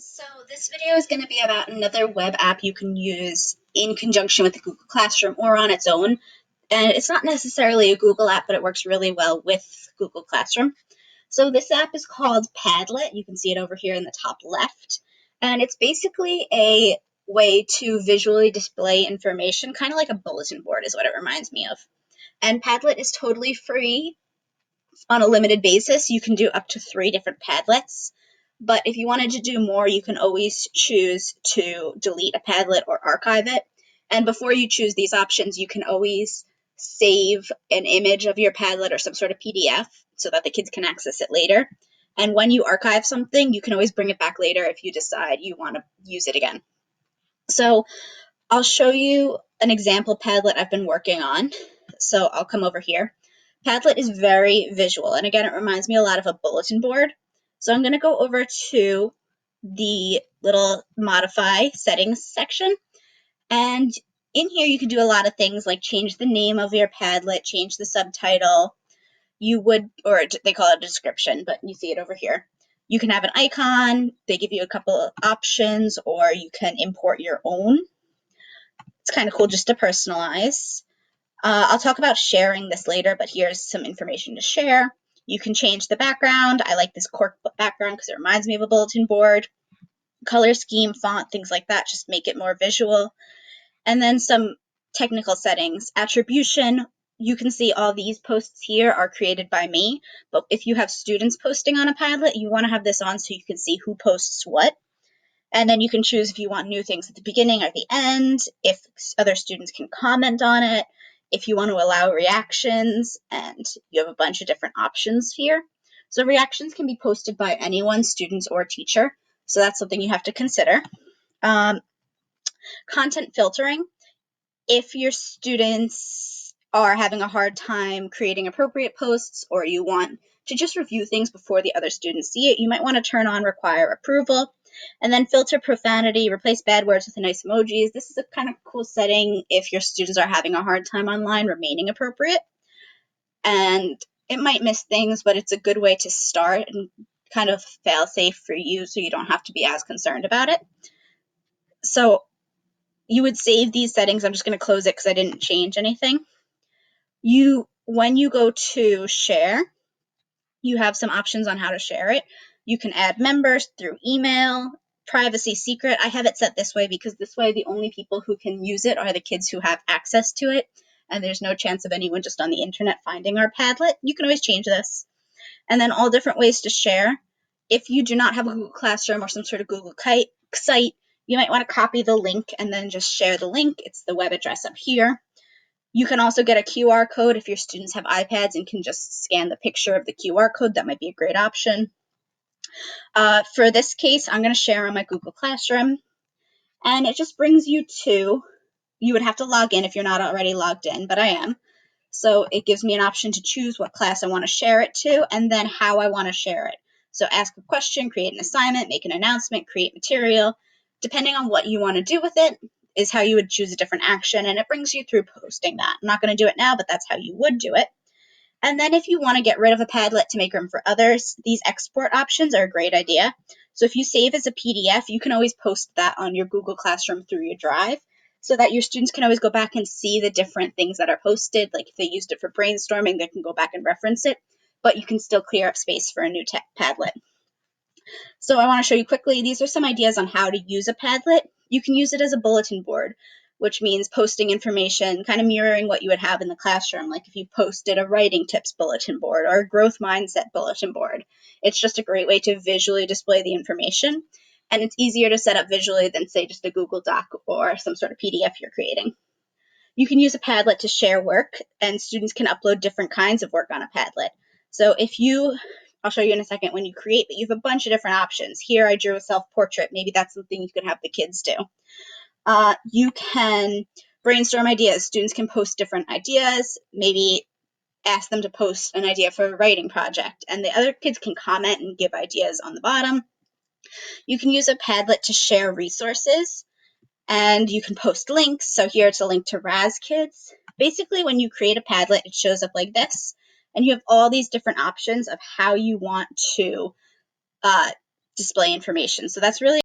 So this video is going to be about another web app you can use in conjunction with the Google Classroom or on its own. And it's not necessarily a Google app, but it works really well with Google Classroom. So this app is called Padlet. You can see it over here in the top left. And it's basically a way to visually display information, kind of like a bulletin board is what it reminds me of. And Padlet is totally free on a limited basis. You can do up to 3 different Padlets. But if you wanted to do more, you can always choose to delete a Padlet or archive it. And before you choose these options, you can always save an image of your Padlet or some sort of PDF so that the kids can access it later. And when you archive something, you can always bring it back later if you decide you want to use it again. So I'll show you an example Padlet I've been working on. So I'll come over here. Padlet is very visual, and again, it reminds me a lot of a bulletin board. So I'm going to go over to the little modify settings section, and in here you can do a lot of things like change the name of your Padlet, change the subtitle. You would, or they call it a description, but you see it over here. You can have an icon, they give you a couple of options, or you can import your own. It's kind of cool just to personalize. I'll talk about sharing this later, but here's some information to share. You can change the background. I like this cork background because it reminds me of a bulletin board. Color scheme, font, things like that, just make it more visual. And then some technical settings. Attribution, you can see all these posts here are created by me, but if you have students posting on a Padlet, you want to have this on so you can see who posts what. And then you can choose if you want new things at the beginning or the end, if other students can comment on it, if you want to allow reactions, and you have a bunch of different options here. So reactions can be posted by anyone, students or teacher. So that's something you have to consider. Content filtering. If your students are having a hard time creating appropriate posts, or you want to just review things before the other students see it, you might want to turn on require approval. And then filter profanity, replace bad words with nice emojis. This is a kind of cool setting if your students are having a hard time online remaining appropriate. And it might miss things, but it's a good way to start and kind of fail safe for you so you don't have to be as concerned about it. So you would save these settings. I'm just going to close it because I didn't change anything. When you go to share, you have some options on how to share it. You can add members through email, privacy secret. I have it set this way because this way the only people who can use it are the kids who have access to it, and there's no chance of anyone just on the internet finding our Padlet. You can always change this. And then all different ways to share. If you do not have a Google Classroom or some sort of Google site, you might want to copy the link and then just share the link. It's the web address up here. You can also get a QR code if your students have iPads and can just scan the picture of the QR code. That might be a great option. For this case, I'm going to share on my Google Classroom, and it just brings you to, you would have to log in if you're not already logged in, but I am. So it gives me an option to choose what class I want to share it to, and then how I want to share it. So ask a question, create an assignment, make an announcement, create material. Depending on what you want to do with it is how you would choose a different action, and it brings you through posting that. I'm not going to do it now, but that's how you would do it. And then if you want to get rid of a Padlet to make room for others, these export options are a great idea. So if you save as a PDF, you can always post that on your Google Classroom through your Drive so that your students can always go back and see the different things that are posted. Like if they used it for brainstorming, they can go back and reference it, but you can still clear up space for a new Padlet. So I want to show you quickly, these are some ideas on how to use a Padlet. You can use it as a bulletin board, which means posting information, kind of mirroring what you would have in the classroom, like if you posted a writing tips bulletin board or a growth mindset bulletin board. It's just a great way to visually display the information, and it's easier to set up visually than, say, just a Google Doc or some sort of PDF you're creating. You can use a Padlet to share work, and students can upload different kinds of work on a Padlet. So I'll show you in a second when you create, but you have a bunch of different options. Here I drew a self-portrait. Maybe that's something you could have the kids do. You can brainstorm ideas. Students can post different ideas, maybe ask them to post an idea for a writing project, and the other kids can comment and give ideas on the bottom. You can use a Padlet to share resources, and you can post links. So here it's a link to Raz Kids. Basically, when you create a Padlet, it shows up like this, and you have all these different options of how you want to display information. So that's really